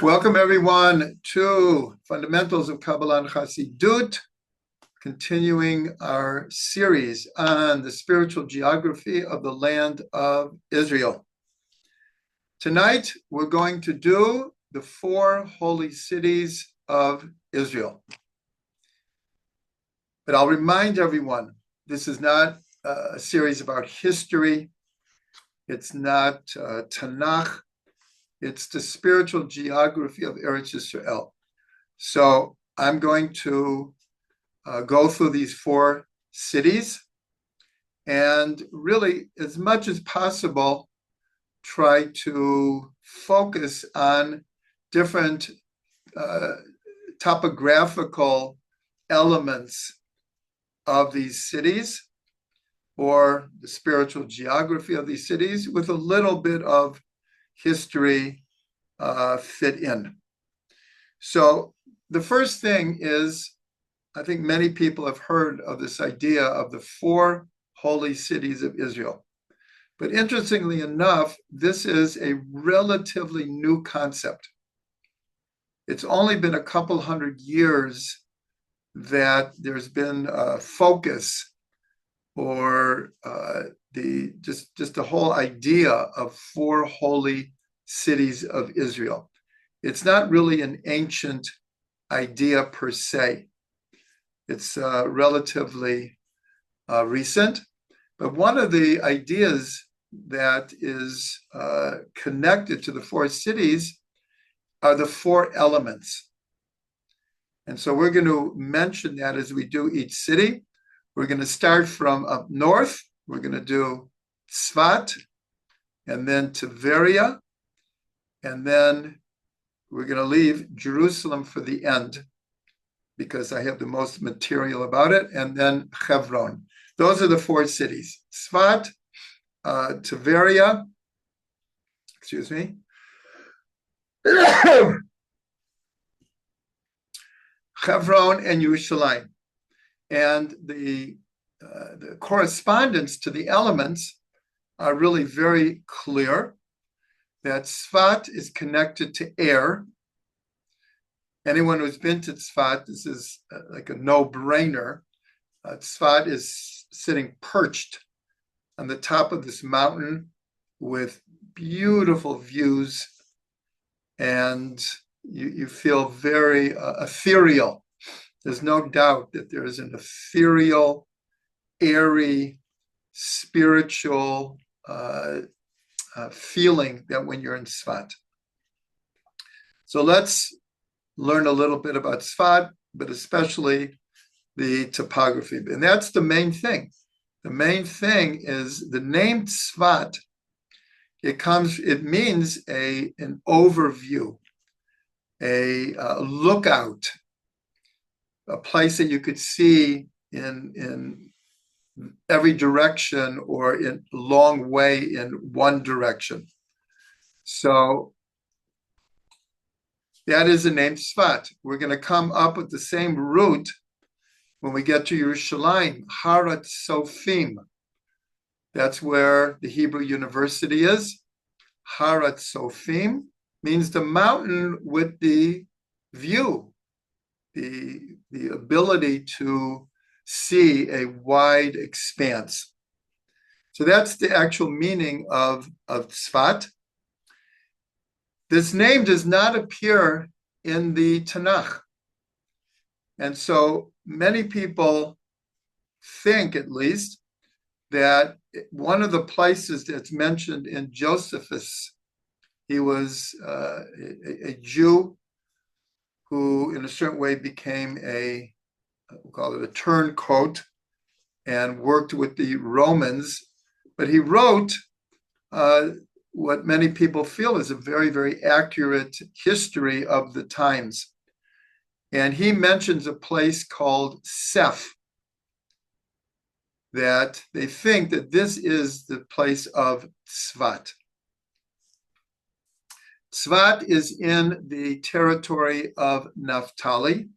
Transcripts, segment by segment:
Welcome everyone to Fundamentals of Kabbalah and Chassidut, continuing our series on the spiritual geography of the land of Israel. Tonight, we're going to do the 4 holy cities of Israel. But I'll remind everyone, this is not a series about history. It's not Tanakh. It's the spiritual geography of Eretz Yisrael. So I'm going to go through these 4 cities and really, as much as possible, try to focus on different topographical elements of these cities or the spiritual geography of these cities with a little bit of history fit in. So the first thing is, I think many people have heard of this idea of the 4 holy cities of Israel. But interestingly enough, this is a relatively new concept. It's only been a couple hundred years that there's been a focus or just the whole idea of 4 holy cities of Israel. It's not really an ancient idea per se. It's relatively recent. But one of the ideas that is connected to the 4 cities are the 4 elements. And so we're going to mention that as we do each city. We're going to start from up north. We're going to do Tzfat, and then Tiberias, and then we're going to leave Jerusalem for the end because I have the most material about it, and then Hebron. Those are the 4 cities. Tzfat, Tiberias, Hebron, and Yerushalayim. And the correspondence to the elements are really very clear. That Tzfat is connected to air. Anyone who's been to Tzfat, this is like a no-brainer. Tzfat is sitting perched on the top of this mountain with beautiful views, and you feel very ethereal. There's no doubt that there is an ethereal, airy, spiritual feeling that when you're in Tzfat. So let's learn a little bit about Tzfat, but especially the topography. And that's the main thing. The main thing is the name Tzfat. It means an overview, a lookout, a place that you could see in every direction or in a long way in one direction. So that is the name Tzfat. We're going to come up with the same root when we get to Yerushalayim, Harat Sofim. That's where the Hebrew University is. Harat Sofim means the mountain with the view, the ability to see a wide expanse. So that's the actual meaning of Tzfat. This name does not appear in the Tanakh. And so many people think, at least, that one of the places that's mentioned in Josephus, he was a Jew who in a certain way became we'll call it a turncoat, and worked with the Romans. But he wrote what many people feel is a very, very accurate history of the times. And he mentions a place called Sef, that they think that this is the place of Tzfat. Tzfat is in the territory of Naphtali.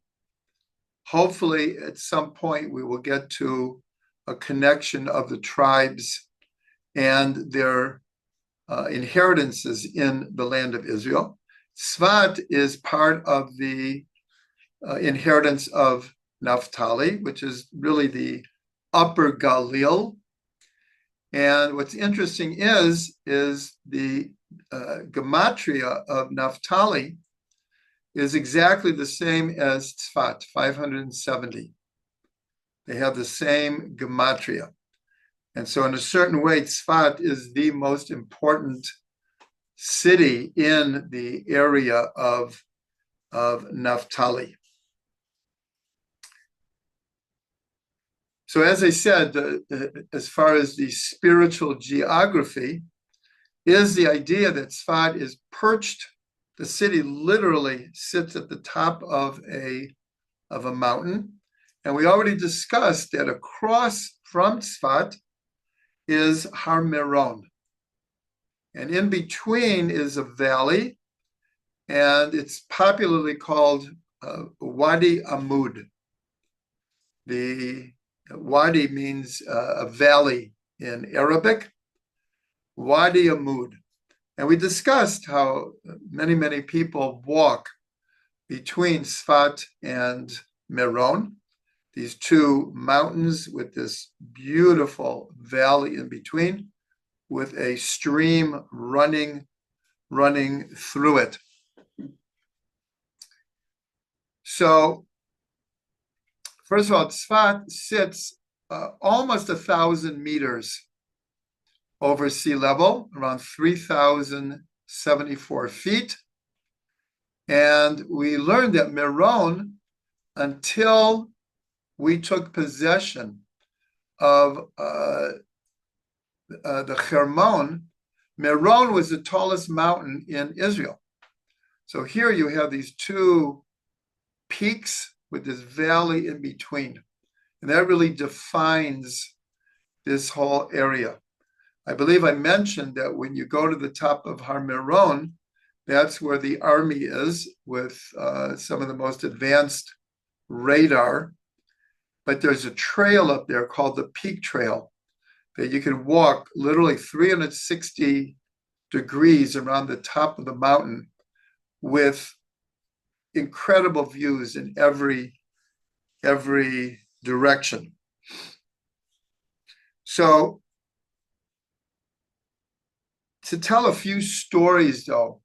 Hopefully, at some point, we will get to a connection of the tribes and their inheritances in the land of Israel. Tzfat is part of the inheritance of Naphtali, which is really the upper Galil. And what's interesting is the gematria of Naphtali is exactly the same as Tzfat, 570. They have the same gematria. And so in a certain way, Tzfat is the most important city in the area of Naphtali. So as I said, as far as the spiritual geography, is the idea that Tzfat is perched, the city literally sits at the top of a mountain. And we already discussed that across from Tzfat is Har Meron. And in between is a valley, and it's popularly called Wadi Amud. The Wadi means a valley in Arabic, Wadi Amud. And we discussed how many people walk between Tzfat and Meron, these two mountains with this beautiful valley in between, with a stream running through it. So, first of all, Tzfat sits almost 1,000 meters over sea level, around 3,074 feet. And we learned that Meron, until we took possession of the Hermon, Meron was the tallest mountain in Israel. So here you have these two peaks with this valley in between. And that really defines this whole area. I believe I mentioned that when you go to the top of Har Meron, that's where the army is with some of the most advanced radar. But there's a trail up there called the Peak Trail that you can walk literally 360 degrees around the top of the mountain with incredible views in every direction. So to tell a few stories, though,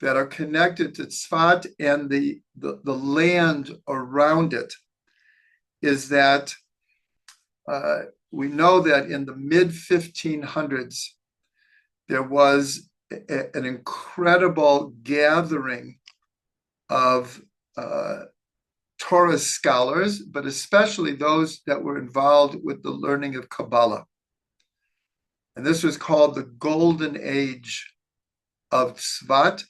that are connected to Tzfat and the land around it, is that we know that in the mid-1500s, there was an incredible gathering of Torah scholars, but especially those that were involved with the learning of Kabbalah. And this was called the Golden Age of Tzfat.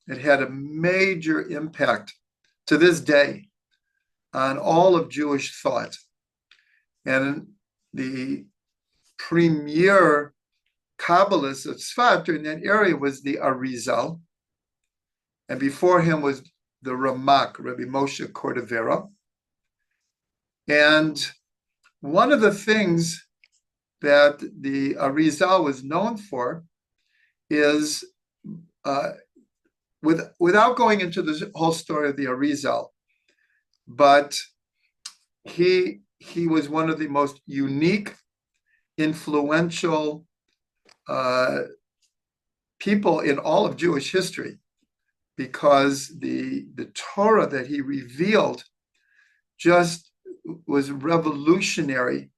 It had a major impact to this day on all of Jewish thought. And the premier Kabbalist of Tzfat during that area was the Arizal. And before him was the Ramak, Rabbi Moshe Cordovera. And one of the things that the Arizal was known for is, without going into the whole story of the Arizal, but he was one of the most unique, influential people in all of Jewish history, because the Torah that he revealed just was revolutionary.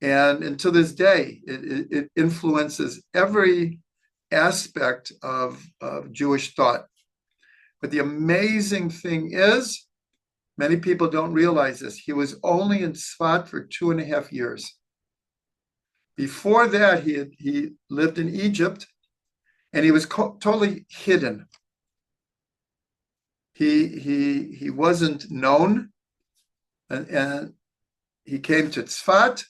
And to this day, it influences every aspect of Jewish thought. But the amazing thing is, many people don't realize this, he was only in Tzfat for 2.5 years. Before that, he lived in Egypt, and he was totally hidden. He wasn't known, and he came to Tzfat,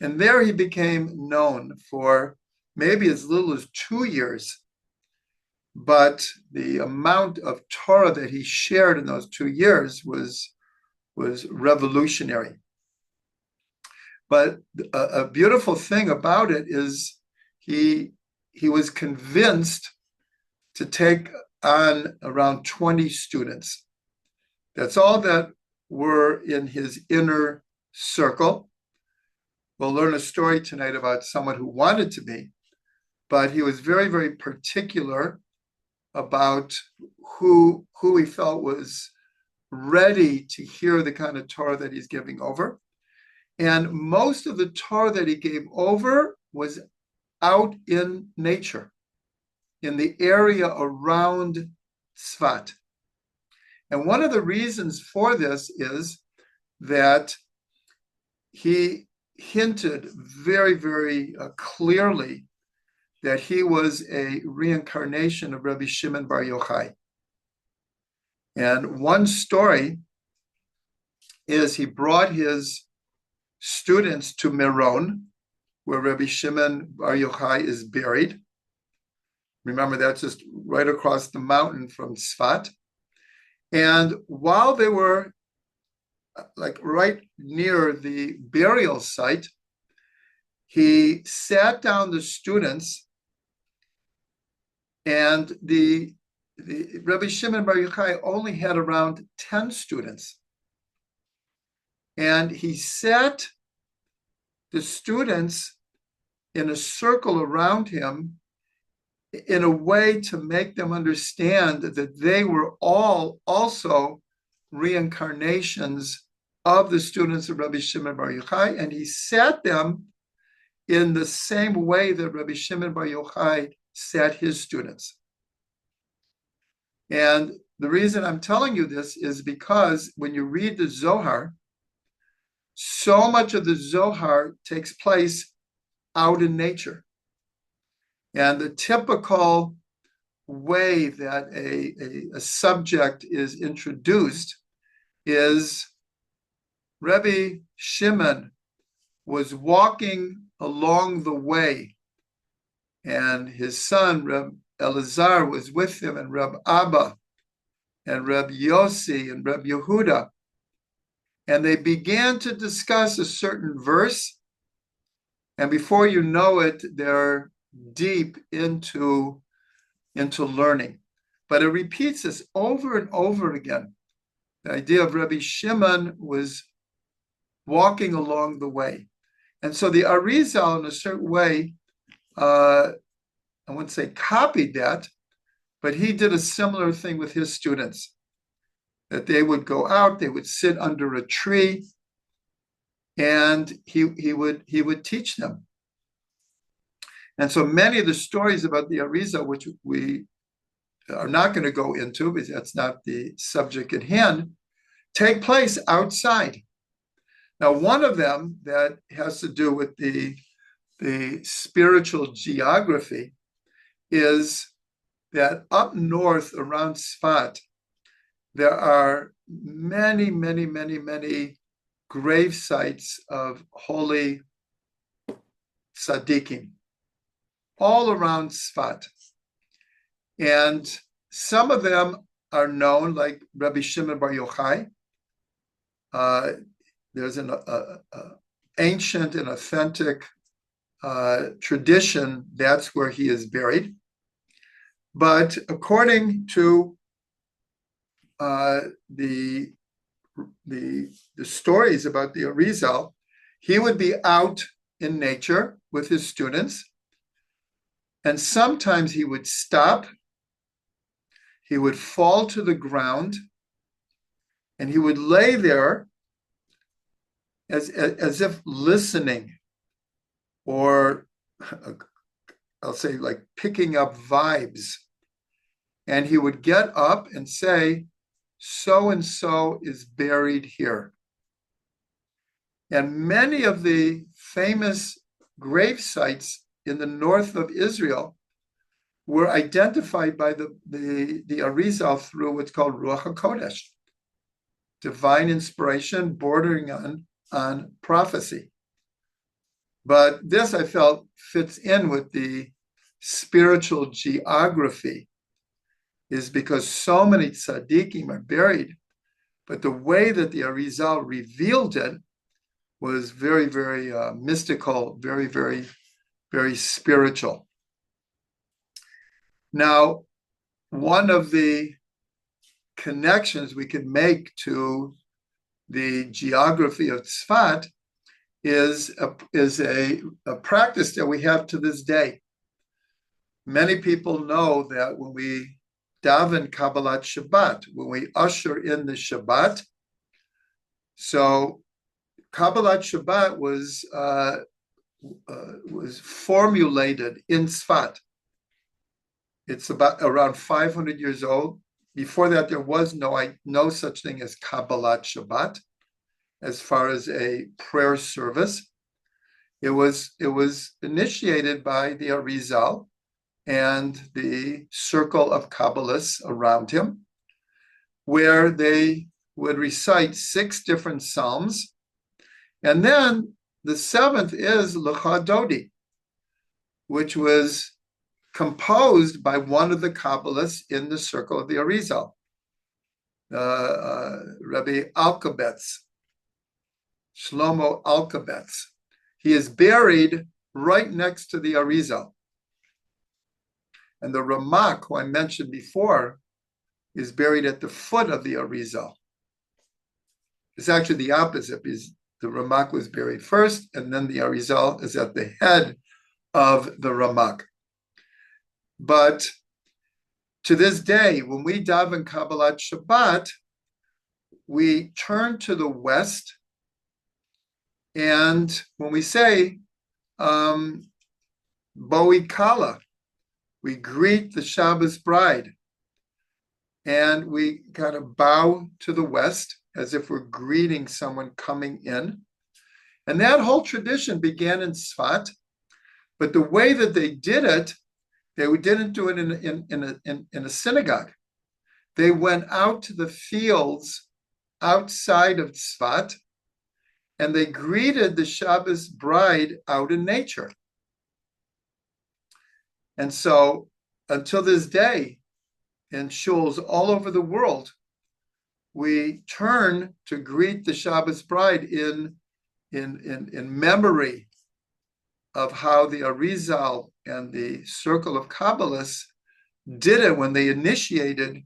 and there he became known for maybe as little as 2 years. But the amount of Torah that he shared in those 2 years was revolutionary. But a beautiful thing about it is he was convinced to take on around 20 students. That's all that were in his inner circle. We'll learn a story tonight about someone who wanted to be, but he was very, very particular about who he felt was ready to hear the kind of Torah that he's giving over. And most of the Torah that he gave over was out in nature, in the area around Tzfat. And one of the reasons for this is that he hinted very, very clearly that he was a reincarnation of Rabbi Shimon Bar Yochai. And one story is he brought his students to Meron, where Rabbi Shimon Bar Yochai is buried. Remember, that's just right across the mountain from Tzfat. And while they were like right near the burial site, he sat down the students, and the Rabbi Shimon Bar Yochai only had around 10 students. And he sat the students in a circle around him in a way to make them understand that they were all also reincarnations of the students of Rabbi Shimon Bar Yochai, and he sat them in the same way that Rabbi Shimon Bar Yochai sat his students. And the reason I'm telling you this is because when you read the Zohar, so much of the Zohar takes place out in nature. And the typical way that a subject is introduced is Rabbi Shimon was walking along the way, and his son, Reb Elazar, was with him, and Reb Abba, and Reb Yossi, and Reb Yehuda. And they began to discuss a certain verse, and before you know it, they're deep into learning. But it repeats this over and over again. The idea of Rabbi Shimon was walking along the way. And so the Arizal, in a certain way, I wouldn't say copied that, but he did a similar thing with his students, that they would go out, they would sit under a tree, and he would teach them. And so many of the stories about the Arizal, which we are not going to go into because that's not the subject at hand, take place outside. Now, one of them that has to do with the spiritual geography is that up north around Tzfat, there are many, many, many, many grave sites of holy tzaddikim all around Tzfat. And some of them are known, like Rabbi Shimon Bar Yochai. There's an ancient and authentic tradition that's where he is buried. But according to the stories about the Arizal, he would be out in nature with his students, and sometimes he would stop, he would fall to the ground, and he would lay there as if listening, or I'll say like picking up vibes. And he would get up and say, so-and-so is buried here. And many of the famous grave sites in the north of Israel were identified by the Arizal through what's called Ruach HaKodesh, divine inspiration bordering on prophecy. But this, I felt, fits in with the spiritual geography, is because so many tzaddikim are buried, but the way that the Arizal revealed it was very, very mystical, very, very, very spiritual. Now, one of the connections we can make to the geography of Tzfat is a practice that we have to this day. Many people know that when we daven Kabbalat Shabbat, when we usher in the Shabbat, so Kabbalat Shabbat was formulated in Tzfat. It's about around 500 years old. Before that, there was no such thing as Kabbalat Shabbat, as far as a prayer service. It was initiated by the Arizal and the circle of Kabbalists around him, where they would recite 6 different psalms. And then the 7th is Lecha Dodi, which was composed by one of the Kabbalists in the circle of the Arizal, Rabbi Alkabetz, Shlomo Alkabetz. He is buried right next to the Arizal. And the Ramak, who I mentioned before, is buried at the foot of the Arizal. It's actually the opposite, because the Ramak was buried first, and then the Arizal is at the head of the Ramak. But to this day, when we daven Kabbalat Shabbat, we turn to the west, and when we say Boi Kala, we greet the Shabbos bride, and we kind of bow to the west as if we're greeting someone coming in. And that whole tradition began in Tzfat, but the way that they did it, they didn't do it in a synagogue. They went out to the fields outside of Tzfat, and they greeted the Shabbos bride out in nature. And so, until this day, in shuls all over the world, we turn to greet the Shabbos bride in memory of how the Arizal and the circle of Kabbalists did it when they initiated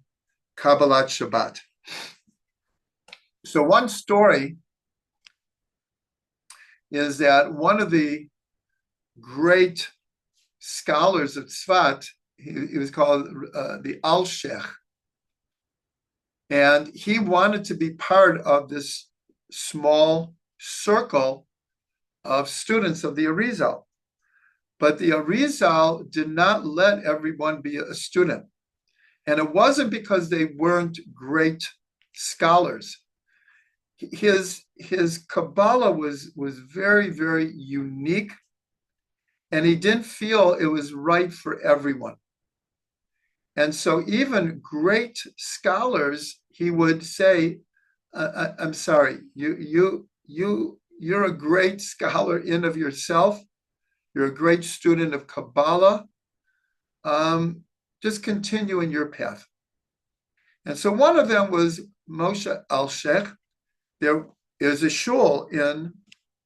Kabbalat Shabbat. So one story is that one of the great scholars of Tzfat, he was called the Alshich, and he wanted to be part of this small circle of students of the Arizal. But the Arizal did not let everyone be a student. And it wasn't because they weren't great scholars. His Kabbalah was very, very unique, and he didn't feel it was right for everyone. And so even great scholars, he would say, I'm sorry, you're a great scholar in of yourself. You're a great student of Kabbalah. Just continue in your path. And so one of them was Moshe Alshich. There is a shul in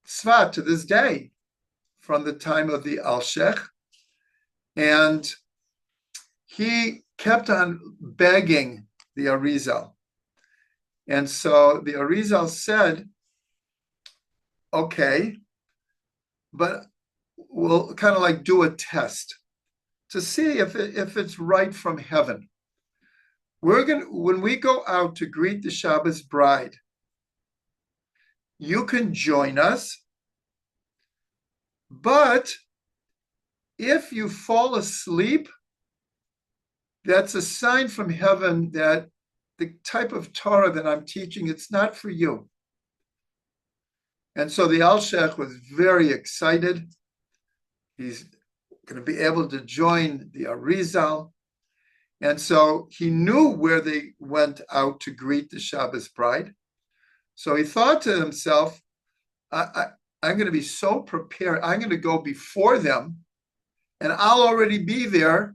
Tzfat to this day from the time of the Alshich. And he kept on begging the Arizal. And so the Arizal said, okay, but we'll kind of like do a test to see if it's right from heaven. When we go out to greet the Shabbos bride, you can join us, but if you fall asleep, that's a sign from heaven that the type of Torah that I'm teaching, it's not for you. And so the Alshich was very excited. He's going to be able to join the Arizal. And so he knew where they went out to greet the Shabbos bride. So he thought to himself, I'm going to be so prepared. I'm going to go before them, and I'll already be there.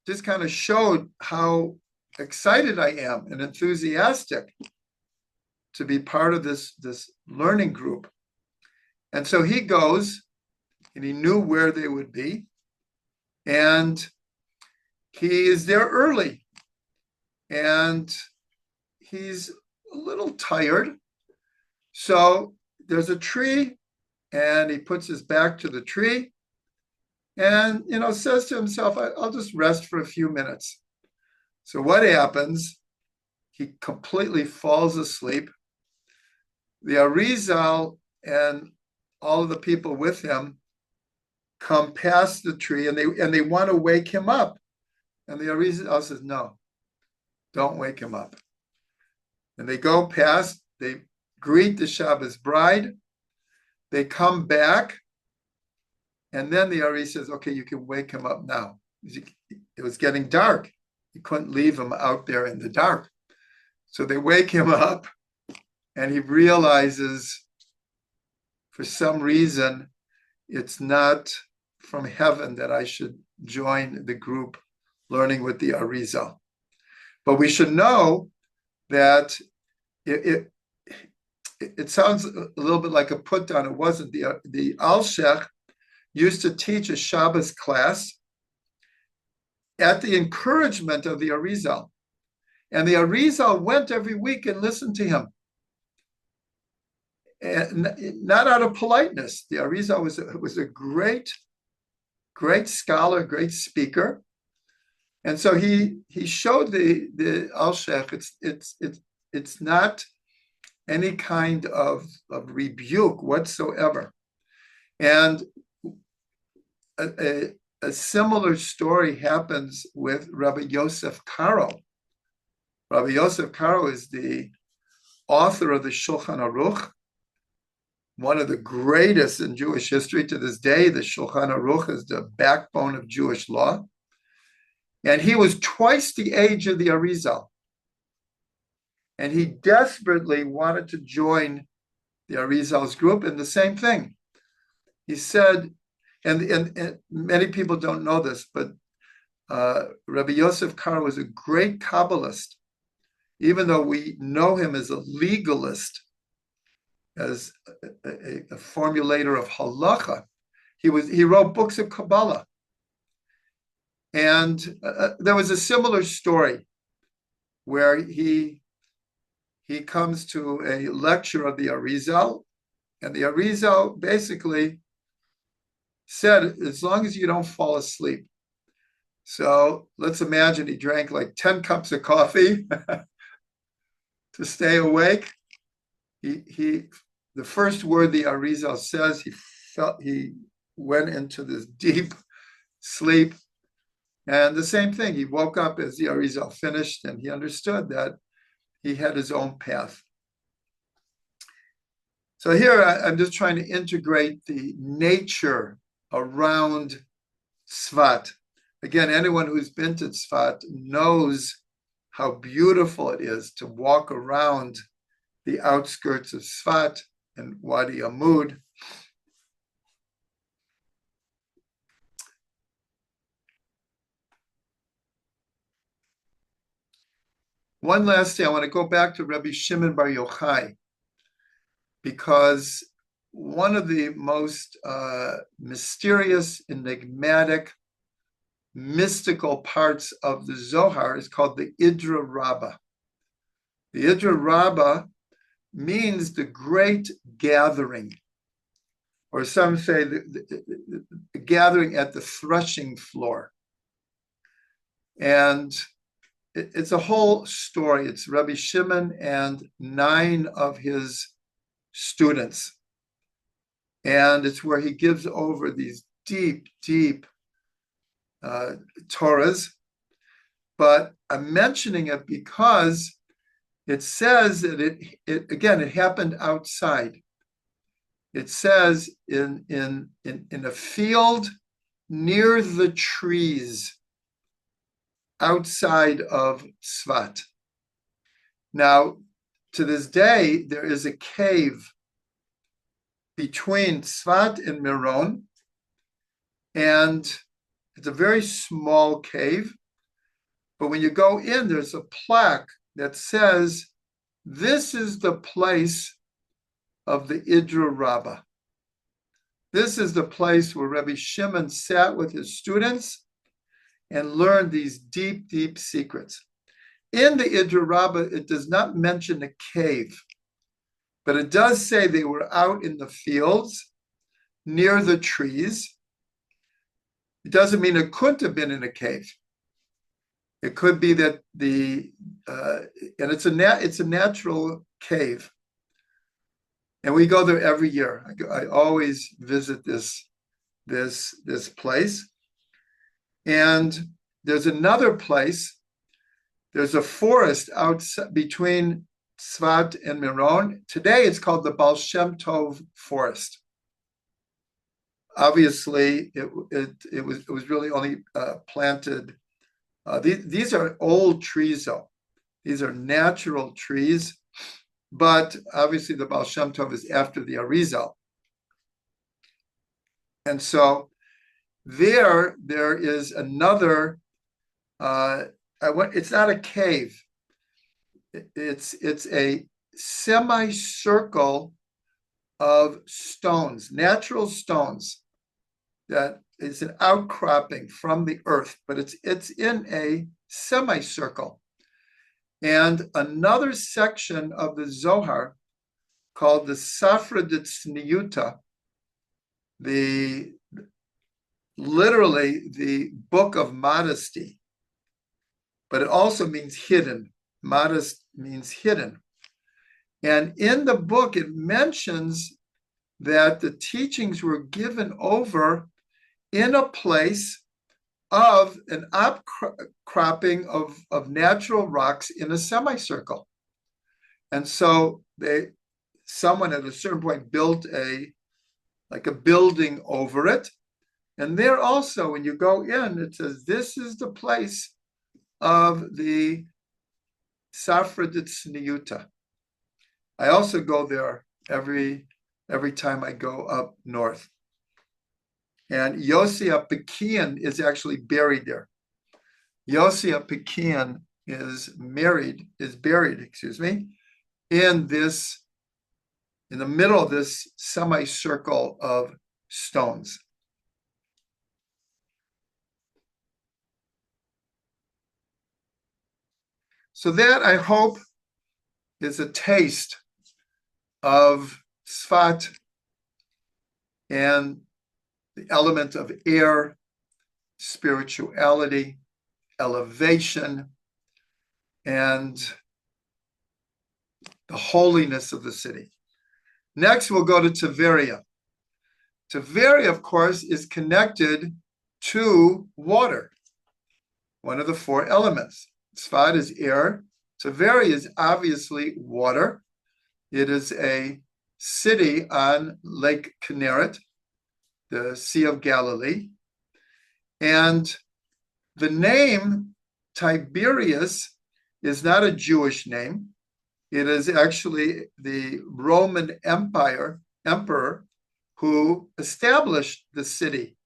Just kind of showed how excited I am and enthusiastic to be part of this learning group. And so he goes, and he knew where they would be. And he is there early, and he's a little tired. So there's a tree, and he puts his back to the tree and, says to himself, I'll just rest for a few minutes. So what happens? He completely falls asleep. The Arizal and all of the people with him come past the tree, and they want to wake him up. And the Arizal says, no, don't wake him up. And they go past, they greet the Shabbos bride, they come back, and then the Ari says, okay, you can wake him up now. It was getting dark. You couldn't leave him out there in the dark. So they wake him up, and he realizes for some reason it's not from heaven that I should join the group learning with the Arizal. But we should know that it sounds a little bit like a put down. It wasn't. The Alshich used to teach a Shabbos class at the encouragement of the Arizal. And the Arizal went every week and listened to him. And not out of politeness. The Arizal was a great scholar, great speaker. And so he showed the Alshich it's not any kind of rebuke whatsoever. And a similar story happens with Rabbi Yosef Karo. Rabbi Yosef Karo is the author of the Shulchan Aruch, one of the greatest in Jewish history to this day. The Shulchan Aruch is the backbone of Jewish law. And he was twice the age of the Arizal. And he desperately wanted to join the Arizal's group. And the same thing. He said, and many people don't know this, but Rabbi Yosef Karo was a great Kabbalist, even though we know him as a legalist, as a formulator of halacha. He wrote books of Kabbalah. And there was a similar story where he comes to a lecture of the Arizal, and the Arizal basically said, as long as you don't fall asleep. So let's imagine he drank like 10 cups of coffee to stay awake. The first word the Arizal says, he went into this deep sleep. And the same thing, he woke up as the Arizal finished, and he understood that he had his own path. So here I'm just trying to integrate the nature around Tzfat. Again, anyone who's been to Tzfat knows how beautiful it is to walk around the outskirts of Tzfat and Wadi Amud. One last thing, I want to go back to Rabbi Shimon Bar Yochai, because one of the most mysterious, enigmatic, mystical parts of the Zohar is called the Idra Rabba. The Idra Rabba means the great gathering, or some say the gathering at the threshing floor. And it's a whole story. It's Rabbi Shimon and 9 of his students. And it's where he gives over these deep, deep Torahs. But I'm mentioning it because it says that it happened outside. It says in a field near the trees outside of Tzfat. Now, to this day, there is a cave between Tzfat and Meron, and it's a very small cave. But when you go in, there's a plaque that says, this is the place of the Idra Rabba. This is the place where Rabbi Shimon sat with his students, and learn these deep, deep secrets. In the Idra Rabba, it does not mention a cave, but it does say they were out in the fields near the trees. It doesn't mean it couldn't have been in a cave. It could be that and it's a natural cave, and we go there every year. I always visit this place, and there's another place. There's a forest outside between Tzfat and Meron. Today it's called the Baal Shem Tov Forest. Obviously, it was really only planted. These are old trees, though. These are natural trees, but obviously the Baal Shem Tov is after the Arizal. And so there is another, it's not a cave. It's a semicircle of stones, natural stones, that is an outcropping from the earth, but it's in a semicircle. And another section of the Zohar called the Safra Detzniuta, literally the book of modesty, but it also means hidden. Modest means hidden. And in the book, it mentions that the teachings were given over in a place of an outcropping of natural rocks in a semicircle. And so someone at a certain point built a building over it. And there also, when you go in, it says, this is the place of the Safra Detzniuta. I also go there every time I go up north. And Yosef Pekian is actually buried there. Yosef Pekian is buried, in the middle of this semicircle of stones. So that, I hope, is a taste of Tzfat and the element of air, spirituality, elevation, and the holiness of the city. Next, we'll go to Tiberias. Tiberias, of course, is connected to water, one of the four elements. Tzfat is air. Tiberias is obviously water. It is a city on Lake Kinneret, the Sea of Galilee. And the name Tiberias is not a Jewish name. It is actually the Roman emperor who established the city.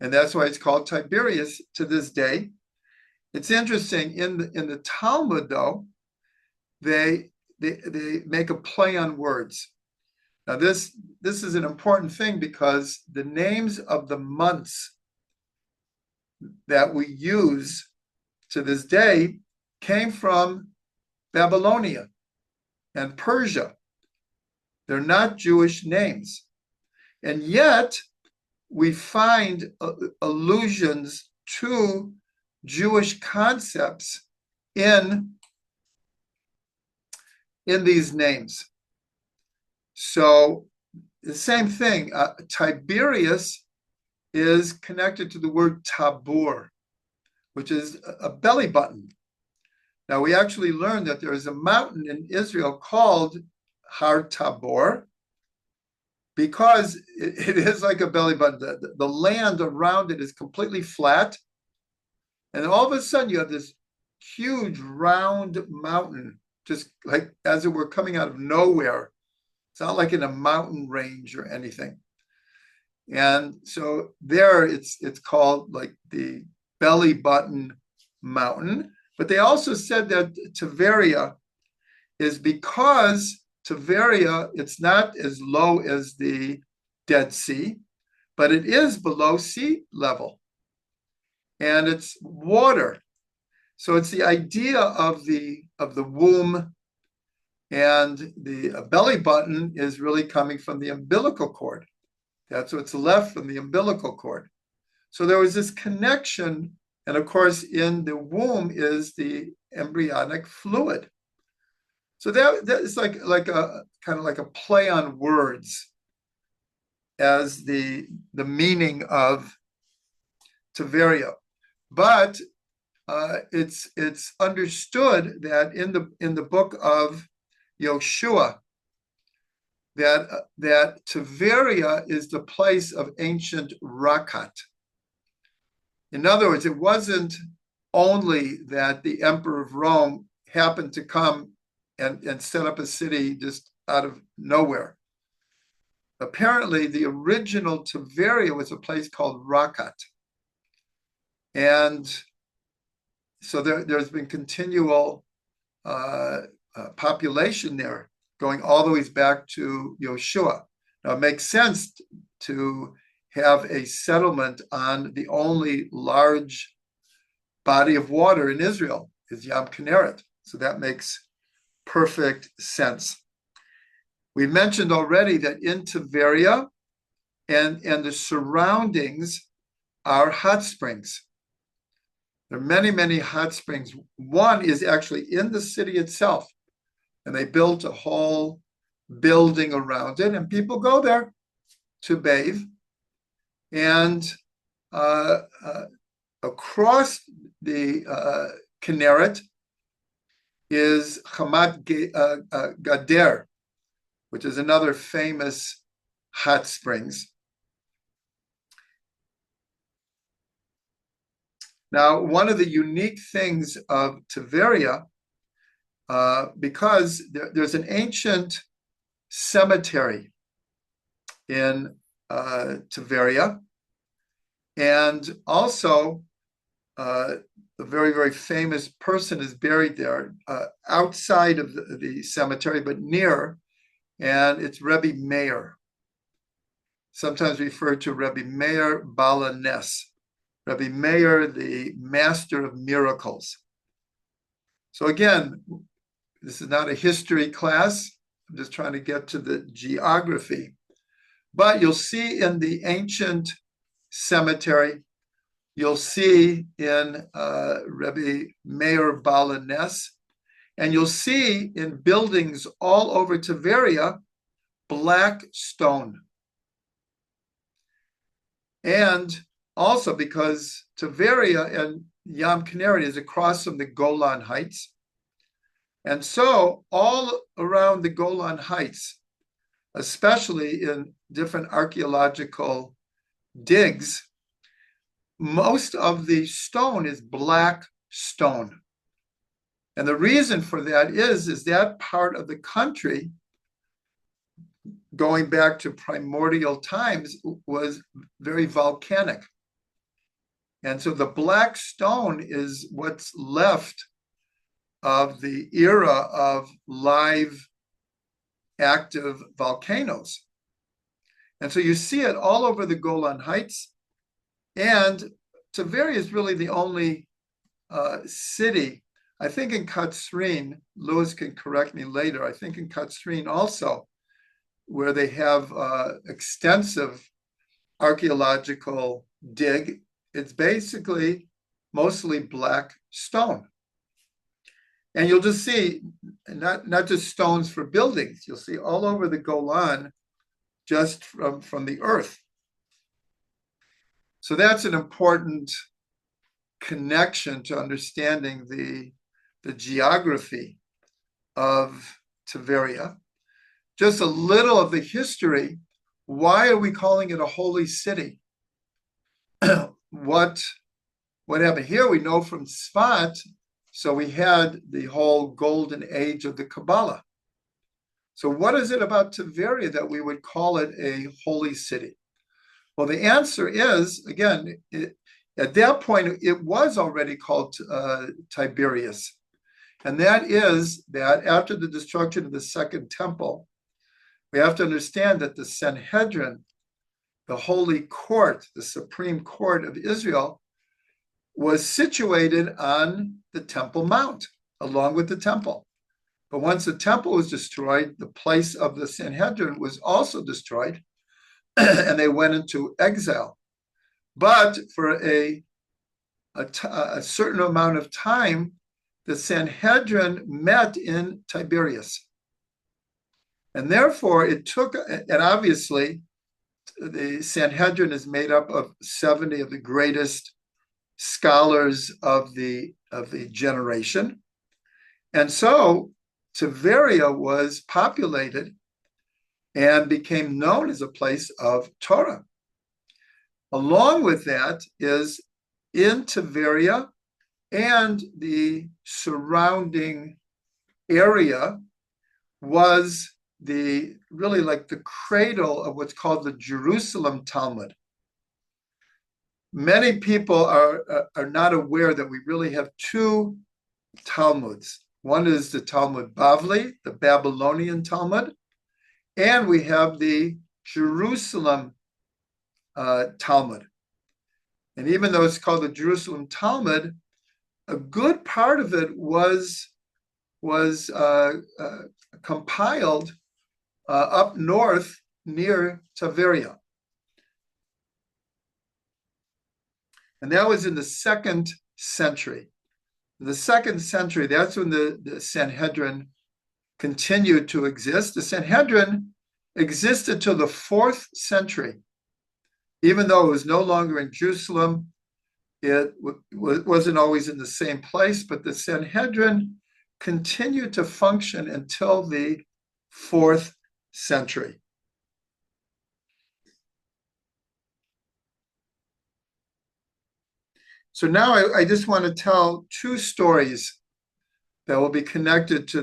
And that's why it's called Tiberias to this day. It's interesting, in the Talmud, though, they make a play on words. Now, this is an important thing, because the names of the months that we use to this day came from Babylonia and Persia. They're not Jewish names. And yet, we find allusions to Jewish concepts in these names. So the same thing, Tiberias is connected to the word tabor, which is a belly button. Now, we actually learned that there is a mountain in Israel called Har Tabor, because it is like a belly button. The land around it is completely flat. And all of a sudden, you have this huge round mountain, just like as it were coming out of nowhere. It's not like in a mountain range or anything. And so there it's called like the belly button mountain. But they also said that Tiberias is because Tiberias, it's not as low as the Dead Sea, but it is below sea level. and it's water. So it's the idea of the womb, and the belly button is really coming from the umbilical cord. That's what's left from the umbilical cord. So there was this connection, and of course, in the womb is the embryonic fluid. So that is like a kind of like a play on words as the meaning of Tiberia. But it's understood that in the book of Yoshua, that Tiberia is the place of ancient Rakat. In other words, it wasn't only that the emperor of Rome happened to come and set up a city just out of nowhere. Apparently, the original Tiberia was a place called Rakat. And so there's been continual population there, going all the way back to Yoshua. Now, it makes sense to have a settlement on the only large body of water in Israel, is Yam Kinneret. So that makes perfect sense. We mentioned already that in Tiberia and the surroundings are hot springs. There are many, many hot springs. One is actually in the city itself, and they built a whole building around it, and people go there to bathe. And across the Kinneret is Hamat Gader, which is another famous hot springs. Now, one of the unique things of Tiberia, because there's an ancient cemetery in Tiberia, and also a very, very famous person is buried there outside of the cemetery, but near, and it's Rebbe Meir, sometimes referred to Rebbe Meir Bala Nes. Rebbe Meir, the master of miracles. So again, this is not a history class. I'm just trying to get to the geography. But you'll see in the ancient cemetery, you'll see in Rebbe Meir Bala Nes, and you'll see in buildings all over Tiberia, black stone. And also because Tiberia and Yam Kinneret is across from the Golan Heights. And so all around the Golan Heights, especially in different archaeological digs, most of the stone is black stone. And the reason for that is that part of the country, going back to primordial times, was very volcanic. And so the black stone is what's left of the era of live, active volcanoes. And so you see it all over the Golan Heights. And Tiberia is really the only city, I think in Katzrin, Louis can correct me later, I think in Katzrin also, where they have extensive archaeological dig. It's basically mostly black stone. And you'll just see, not just stones for buildings, you'll see all over the Golan just from the earth. So that's an important connection to understanding the geography of Tiberia. Just a little of the history. Why are we calling it a holy city? What happened here? We know from Tzfat. So we had the whole golden age of the Kabbalah. So what is it about Tiberia that we would call it a holy city? Well, the answer is, again, at that point, it was already called Tiberias. And that is that after the destruction of the Second Temple, we have to understand that the Sanhedrin, the holy court, the Supreme Court of Israel, was situated on the Temple Mount, along with the temple. But once the temple was destroyed, the place of the Sanhedrin was also destroyed, and they went into exile. But for a certain amount of time, the Sanhedrin met in Tiberias. And therefore, it took, and obviously, the Sanhedrin is made up of 70 of the greatest scholars of the generation. And so Tiberia was populated and became known as a place of Torah. Along with that is in Tiberia and the surrounding area was really like the cradle of what's called the Jerusalem Talmud. Many people are not aware that we really have two Talmuds. One is the Talmud Bavli, the Babylonian Talmud, and we have the Jerusalem Talmud. And even though it's called the Jerusalem Talmud, a good part of it was compiled up north near Tiberia. And that was in the 2nd century. In the 2nd century, that's when the Sanhedrin continued to exist. The Sanhedrin existed till the 4th century. Even though it was no longer in Jerusalem, it wasn't always in the same place, but the Sanhedrin continued to function until the 4th century. So now I just want to tell two stories that will be connected to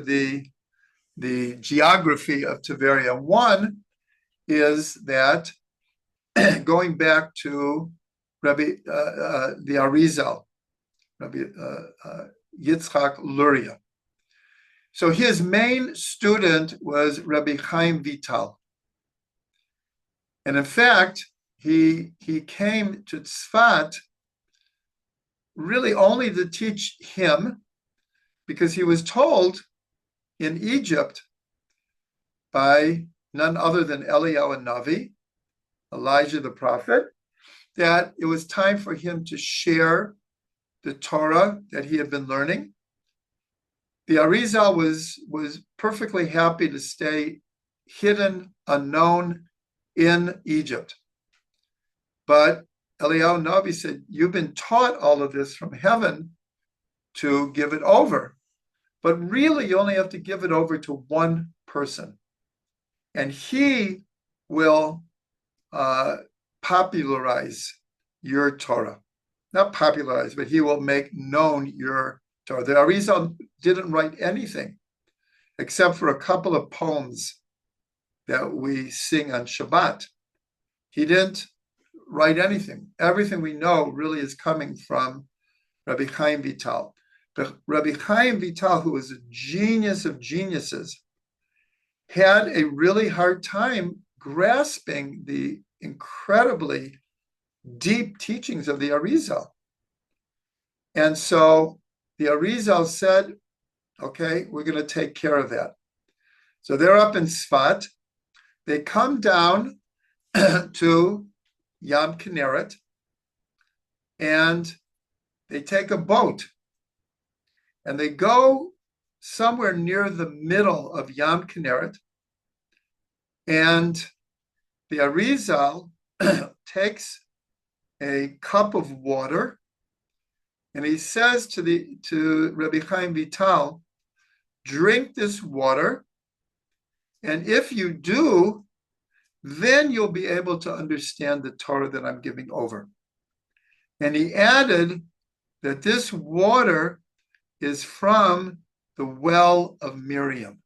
the geography of Tiberia. One is that going back to the Arizal, Rabbi Yitzchak Luria. So his main student was Rabbi Chaim Vital. And in fact, he came to Tzfat really only to teach him, because he was told in Egypt by none other than Eliyahu Navi, Elijah the prophet, that it was time for him to share the Torah that he had been learning. The Arizal was perfectly happy to stay hidden, unknown in Egypt. But Eliyahu Navi said, you've been taught all of this from heaven to give it over. But really, you only have to give it over to one person. And he will popularize your Torah. Not popularize, but he will make known your Torah. The Arizal didn't write anything except for a couple of poems that we sing on Shabbat. He didn't write anything. Everything we know really is coming from Rabbi Chaim Vital. But Rabbi Chaim Vital, who was a genius of geniuses, had a really hard time grasping the incredibly deep teachings of the Arizal. And so the Arizal said, okay, we're going to take care of that. So they're up in Tzfat. They come down to Yam Kinneret, and they take a boat, and they go somewhere near the middle of Yam Kinneret, and the Arizal takes a cup of water, and he says to Rabbi Chaim Vital, drink this water, and if you do, then you'll be able to understand the Torah that I'm giving over. And he added that this water is from the well of Miriam.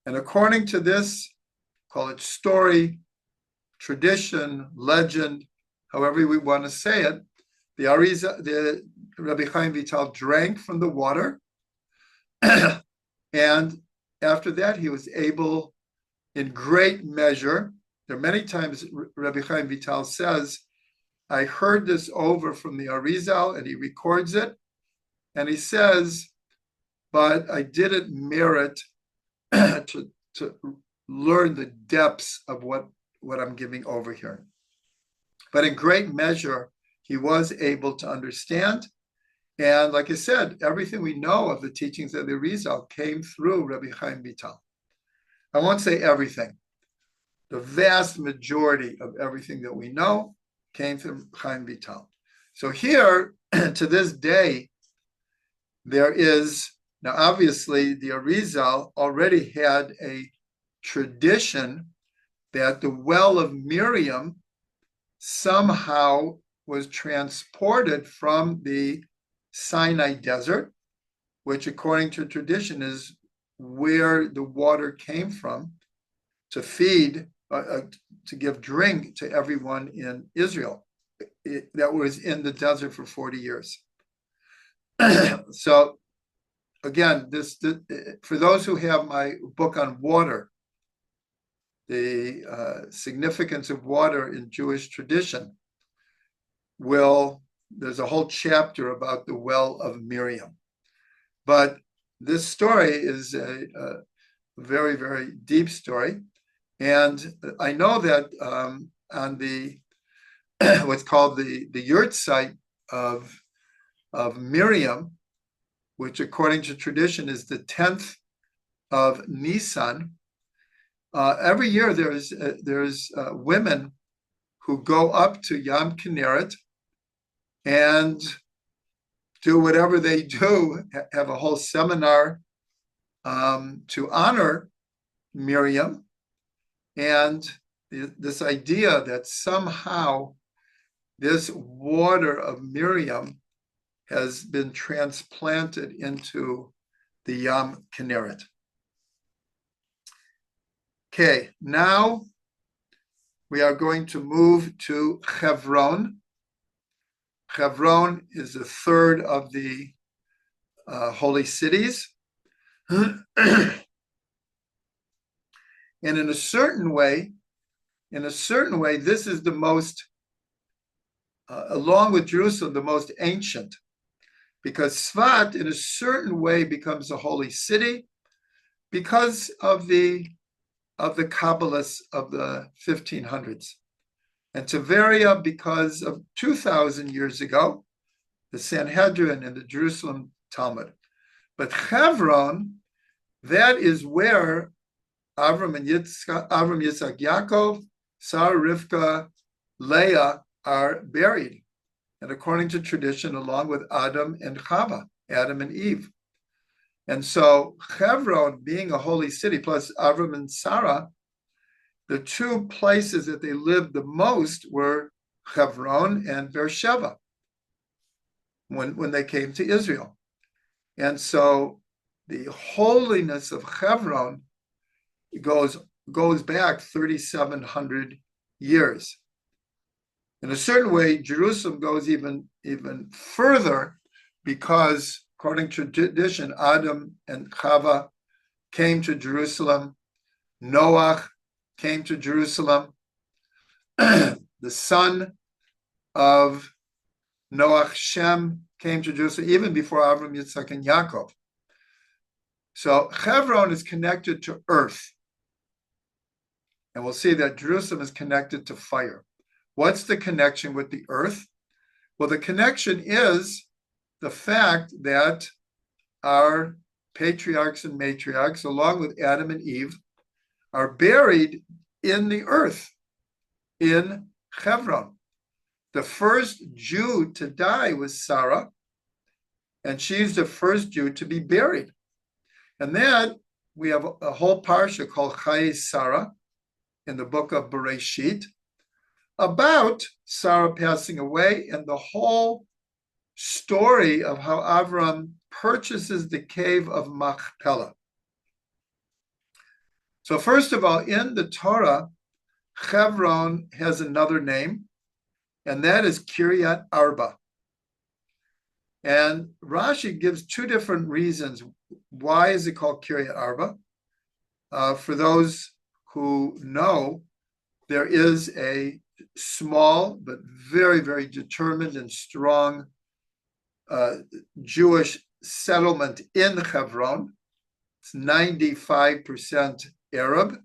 And according to this, call it story, tradition, legend, however we want to say it, the Rabbi Chaim Vital drank from the water. And after that, he was able, in great measure, there are many times Rabbi Chaim Vital says I heard this over from the Arizal, and he records it, and he says, but I didn't merit to learn the depths of what I'm giving over here. But in great measure, he was able to understand. And like I said, everything we know of the teachings of the Arizal came through Rabbi Chaim Vital. I won't say everything. The vast majority of everything that we know came from Chaim Vital. So here, to this day, there is, now obviously the Arizal already had a tradition that the well of Miriam somehow was transported from the Sinai desert, which according to tradition is where the water came from to feed, to give drink to everyone in Israel that was in the desert for 40 years. So again, this for those who have my book on water, the significance of water in Jewish tradition, there's a whole chapter about the well of Miriam. But this story is a very, very deep story. And I know that on the what's called the yurt site of Miriam, which according to tradition is the 10th of Nisan, every year there's women who go up to Yam Kinneret and do whatever they do, have a whole seminar to honor Miriam, and this idea that somehow this water of Miriam has been transplanted into the Yam Kinneret. Okay, now we are going to move to Hebron. Hebron is the third of the holy cities. And in a certain way, this is the most, along with Jerusalem, the most ancient, because Tzfat, in a certain way, becomes a holy city because of the Kabbalists of the 1500s. And Tiberia, because of 2,000 years ago, the Sanhedrin and the Jerusalem Talmud. But Hebron, that is where Avram, Yitzhak, Yaakov, Sarah, Rivka, Leah are buried. And according to tradition, along with Adam and Chava, Adam and Eve. And so Hebron, being a holy city, plus Avram and Sarah, the two places that they lived the most were Hebron and Beersheba when they came to Israel. And so the holiness of Hebron goes back 3,700 years. In a certain way, Jerusalem goes even further because, according to tradition, Adam and Chava came to Jerusalem. Noach came to Jerusalem. The son of Noach, Shem, came to Jerusalem even before Avram, Yitzhak, and Yaakov. So Hebron is connected to earth. And we'll see that Jerusalem is connected to fire. What's the connection with the earth? Well, the connection is the fact that our patriarchs and matriarchs, along with Adam and Eve, are buried in the earth, in Hebron. The first Jew to die was Sarah, and she's the first Jew to be buried. And then we have a whole parsha called Chayei Sarah in the book of Bereshit about Sarah passing away and the whole story of how Avram purchases the Cave of Machpelah. So first of all, in the Torah, Hebron has another name, and that is Kiryat Arba. And Rashi gives two different reasons. Why is it called Kiryat Arba? For those who know, there is a small but very, very determined and strong Jewish settlement in Hebron. It's 95% Arab,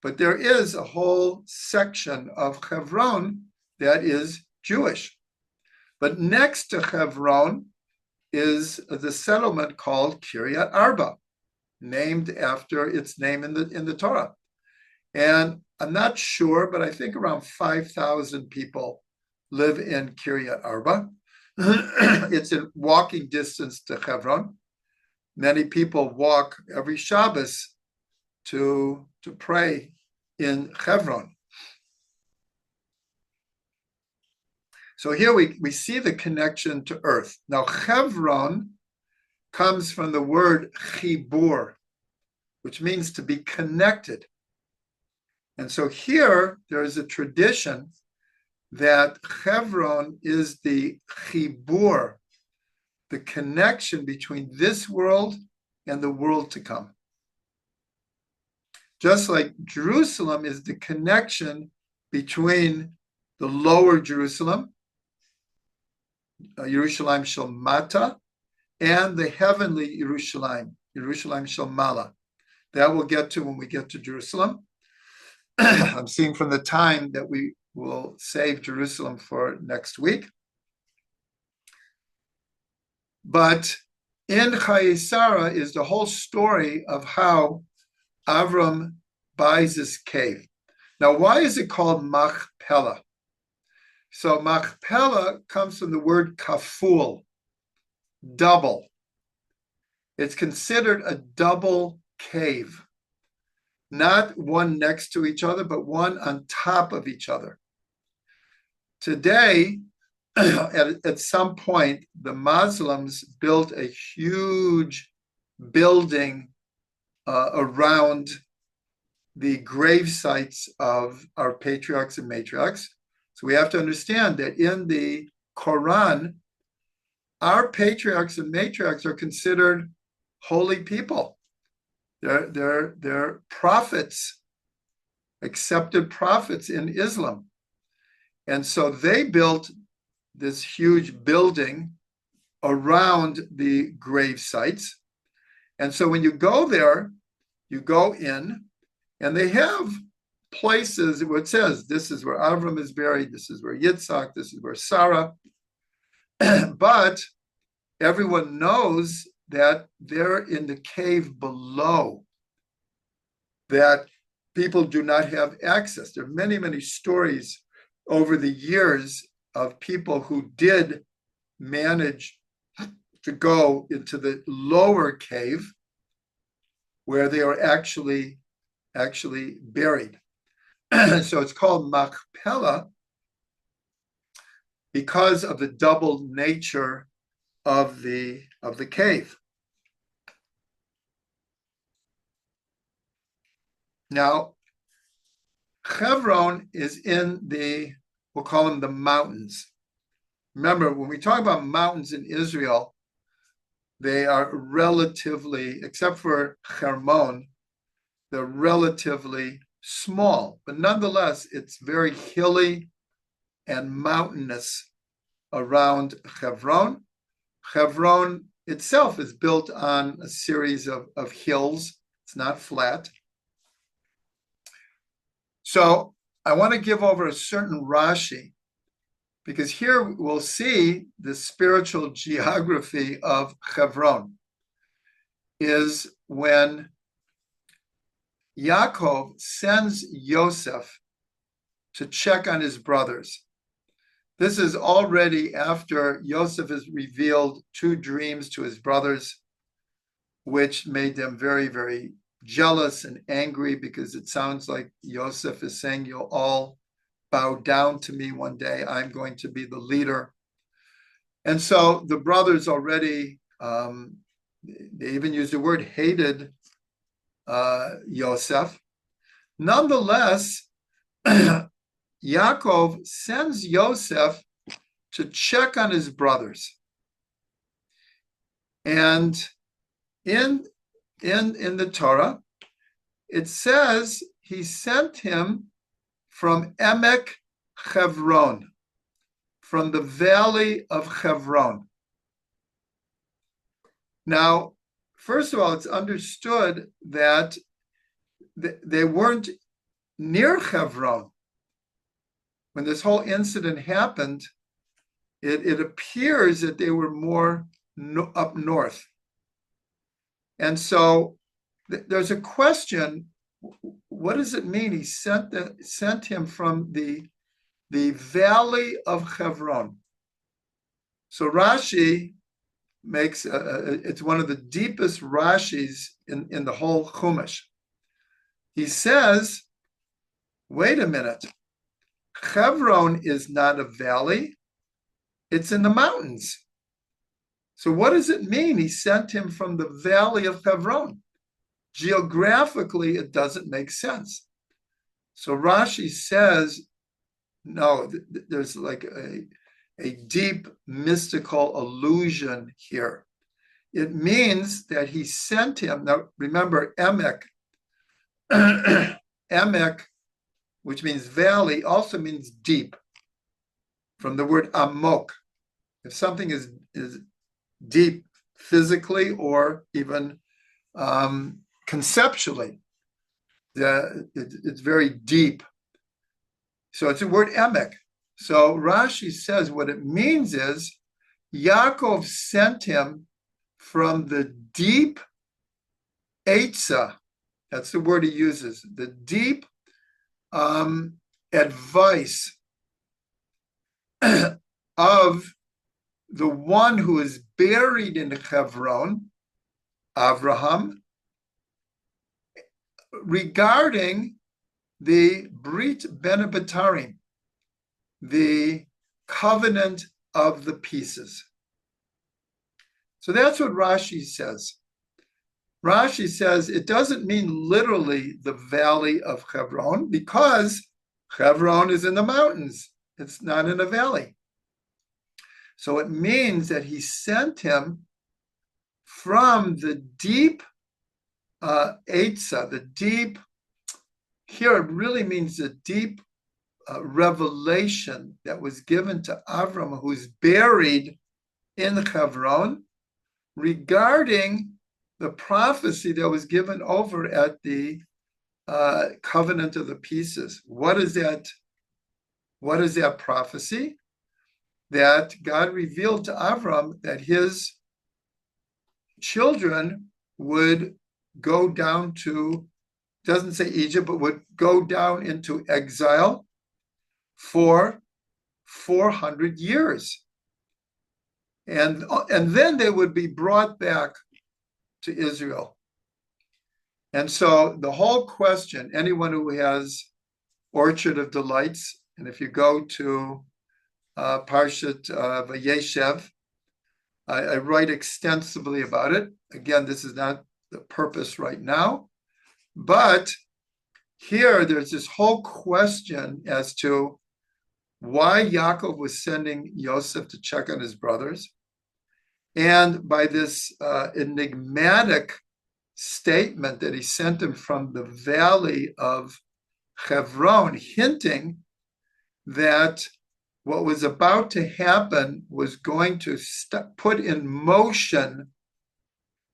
but there is a whole section of Hebron that is Jewish. But next to Hebron is the settlement called Kiryat Arba, named after its name in the Torah. And I'm not sure, but I think around 5,000 people live in Kiryat Arba. It's in walking distance to Hebron. Many people walk every Shabbos to pray in Hebron. So here we see the connection to earth. Now, Hebron comes from the word chibur, which means to be connected. And so here there is a tradition that Hebron is the chibur, the connection between this world and the world to come. Just like Jerusalem is the connection between the lower Jerusalem, Yerushalayim Shel Mata, and the heavenly Yerushalayim, Yerushalayim Shel Mala. That we'll get to when we get to Jerusalem. I'm seeing from the time that we will save Jerusalem for next week. But in Chayesara is the whole story of how Avram buys this cave. Now, why is it called Machpelah? So Machpelah comes from the word kaful, double. It's considered a double cave, not one next to each other, but one on top of each other. Today, at some point, the Muslims built a huge building around the grave sites of our patriarchs and matriarchs. So we have to understand that in the Quran, our patriarchs and matriarchs are considered holy people. They're prophets, accepted prophets in Islam. And so they built this huge building around the grave sites. And so when you go there, you go in, and they have places where it says, this is where Avram is buried, this is where Yitzhak, this is where Sarah. But everyone knows that they're in the cave below, that people do not have access. There are many, many stories over the years of people who did manage to go into the lower cave where they are actually buried. So it's called Machpelah because of the double nature of the cave. Now, Hebron is in we'll call them the mountains. Remember, when we talk about mountains in Israel, they are relatively, except for Hermon, they're relatively small, but nonetheless, it's very hilly and mountainous around Hebron. Hebron itself is built on a series of hills. It's not flat. So I want to give over a certain Rashi, because here we'll see the spiritual geography of Hebron is when Yaakov sends Yosef to check on his brothers. This is already after Yosef has revealed two dreams to his brothers, which made them very, very jealous and angry, because it sounds like Yosef is saying, you'll all bow down to me one day. I'm going to be the leader. And so the brothers already, they even used the word hated Yosef. Nonetheless, Yaakov sends Yosef to check on his brothers. And in the Torah, it says he sent him from Emek Hebron, from the valley of Hebron. Now, first of all, it's understood that they weren't near Hebron. When this whole incident happened, it appears that they were more up north. And so there's a question, what does it mean? He sent him from the valley of Hebron. So Rashi makes, it's one of the deepest Rashis in the whole Chumash. He says, wait a minute, Hebron is not a valley, it's in the mountains. So what does it mean? He sent him from the valley of Hebron. Geographically, it doesn't make sense. So Rashi says, no, there's like a deep mystical allusion here. It means that he sent him. Now, remember, Emek, Emek, which means valley, also means deep, from the word amok. If something is deep physically or even conceptually, it's very deep. So it's a word emek. So Rashi says what it means is Yaakov sent him from the deep Eitzah. That's the word he uses, the deep advice of the one who is buried in Hebron, Avraham, regarding the Brit Ben Abitarim, the covenant of the pieces. So that's what Rashi says. Rashi says it doesn't mean literally the valley of Hebron, because Hebron is in the mountains. It's not in a valley. So it means that he sent him from the deep Eitzah, the deep, here it really means the deep revelation that was given to Avram, who's buried in Hebron, regarding the prophecy that was given over at the covenant of the pieces. What is that? What is that prophecy? That God revealed to Avram that his children would go down to, doesn't say Egypt, but would go down into exile for 400 years. And then they would be brought back to Israel. And so the whole question, anyone who has Orchard of Delights, and if you go to Parshat Vayeshev, I write extensively about it. Again, this is not the purpose right now, but here there's this whole question as to why Yaakov was sending Yosef to check on his brothers. And by this enigmatic statement that he sent him from the valley of Hebron, hinting that what was about to happen was going to put in motion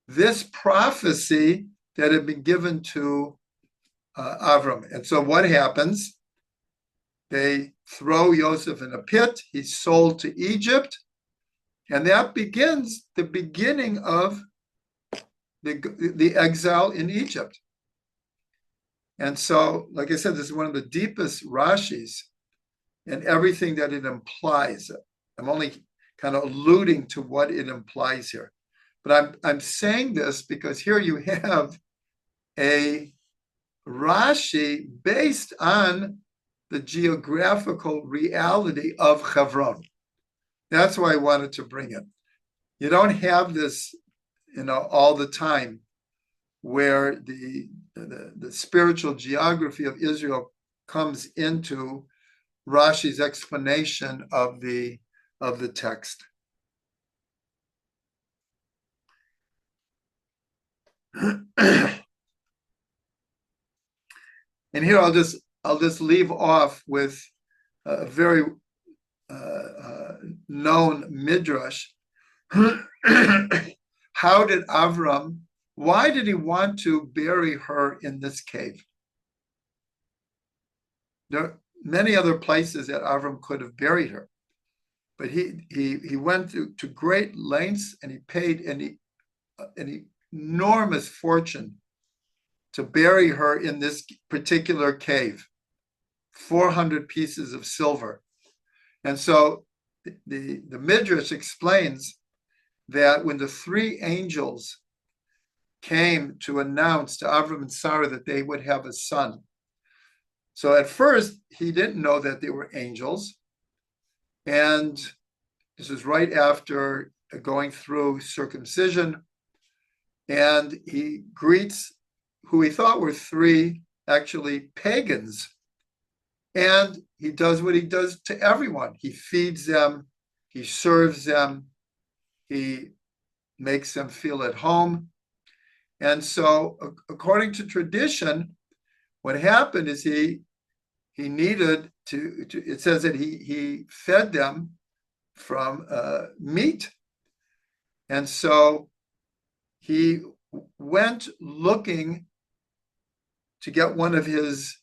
this prophecy that had been given to Avram. And so what happens? They throw Yosef in a pit. He's sold to Egypt. And that begins the beginning of the exile in Egypt. And so, like I said, this is one of the deepest Rashis and everything that it implies. I'm only kind of alluding to what it implies here. But I'm saying this because here you have a Rashi based on the geographical reality of Hebron. That's why I wanted to bring it. You don't have this, all the time, where the spiritual geography of Israel comes into Rashi's explanation of the text. And here I'll just leave off with a very known midrash. How did Avram, why did he want to bury her in this cave? There are many other places that Avram could have buried her, but he went to great lengths, and he paid an enormous fortune to bury her in this particular cave, 400 pieces of silver. And so the Midrash explains that when the three angels came to announce to Avram and Sarah that they would have a son, so at first he didn't know that they were angels, and this was right after going through circumcision, and he greets who he thought were three actually pagans, and he does what he does to everyone. He feeds them, he serves them, he makes them feel at home. And so according to tradition, what happened is he needed to it says that he fed them from meat. And so he went looking to get one of his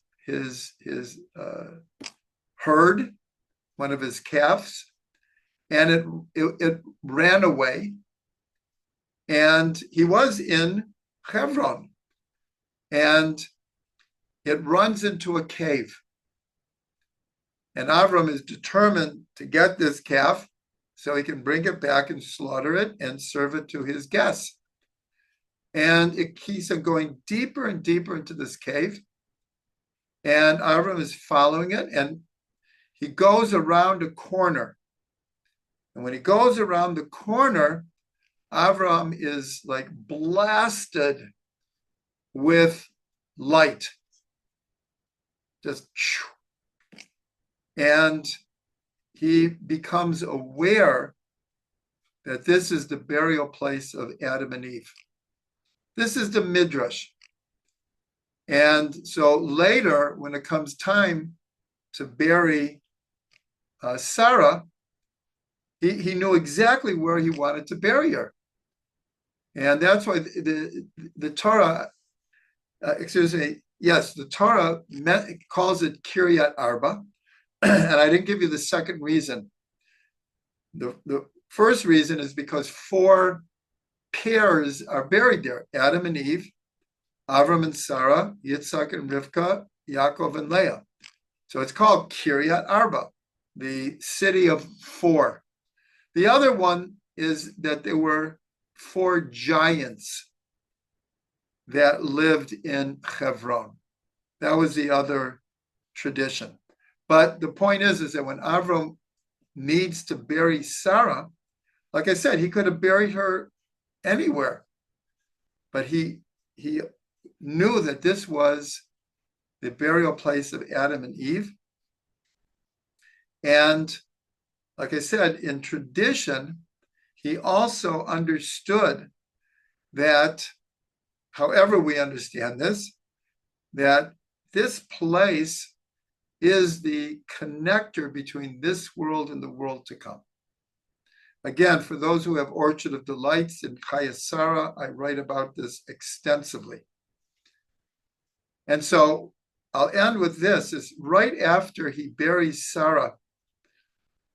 herd, one of his calves, and it ran away. And he was in Hebron, and it runs into a cave. And Avram is determined to get this calf so he can bring it back and slaughter it and serve it to his guests. And it keeps on going deeper and deeper into this cave. And Avram is following it, and he goes around a corner. And when he goes around the corner, Avram is like blasted with light. Just, and he becomes aware that this is the burial place of Adam and Eve. This is the Midrash. And so later, when it comes time to bury Sarah, he knew exactly where he wanted to bury her. And that's why the Torah, the Torah calls it Kiryat Arba. And I didn't give you the second reason. The first reason is because 4 pairs are buried there: Adam and Eve, Avram and Sarah, Yitzhak and Rivka, Yaakov and Leah. So it's called Kiryat Arba, the city of 4. The other one is that there were 4 giants that lived in Hebron. That was the other tradition. But the point is that when Avram needs to bury Sarah, like I said, he could have buried her anywhere. But he knew that this was the burial place of Adam and Eve. And like I said, in tradition, he also understood that, however we understand this, that this place is the connector between this world and the world to come. Again, for those who have Orchard of Delights in Chaya Sarah, I write about this extensively. And so I'll end with this, is right after he buries Sarah,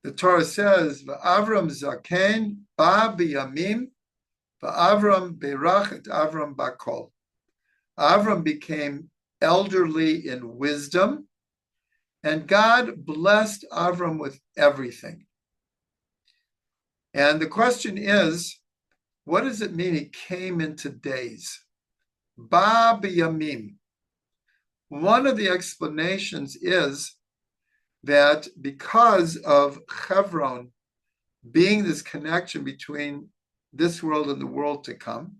the Torah says, V'Avram zaken ba biyamim, v'Avram berach et Avram bakol. Avram became elderly in wisdom, and God blessed Avram with everything. And the question is, what does it mean he came into days? Ba biyamim. One of the explanations is that because of Hebron being this connection between this world and the world to come,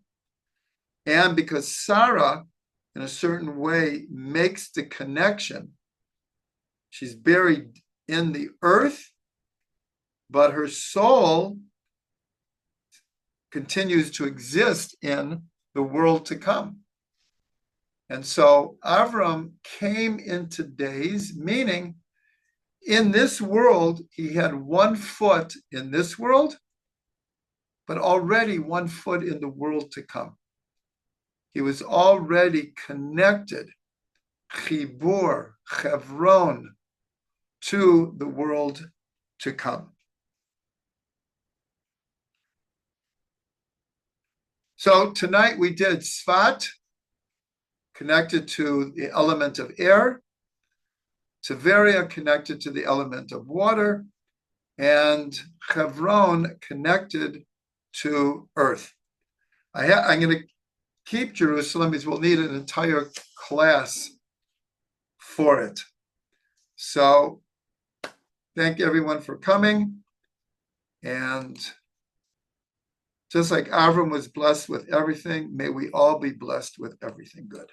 and because Sarah, in a certain way, makes the connection, she's buried in the earth, but her soul continues to exist in the world to come. And so Avram came into days, meaning in this world, he had 1 foot in this world, but already 1 foot in the world to come. He was already connected, chibur, Hebron, to the world to come. So tonight we did Tzfat, connected to the element of air, Tiberias connected to the element of water, and Hebron connected to earth. I'm going to keep Jerusalem because we'll need an entire class for it. So thank everyone for coming. And just like Avram was blessed with everything, may we all be blessed with everything good.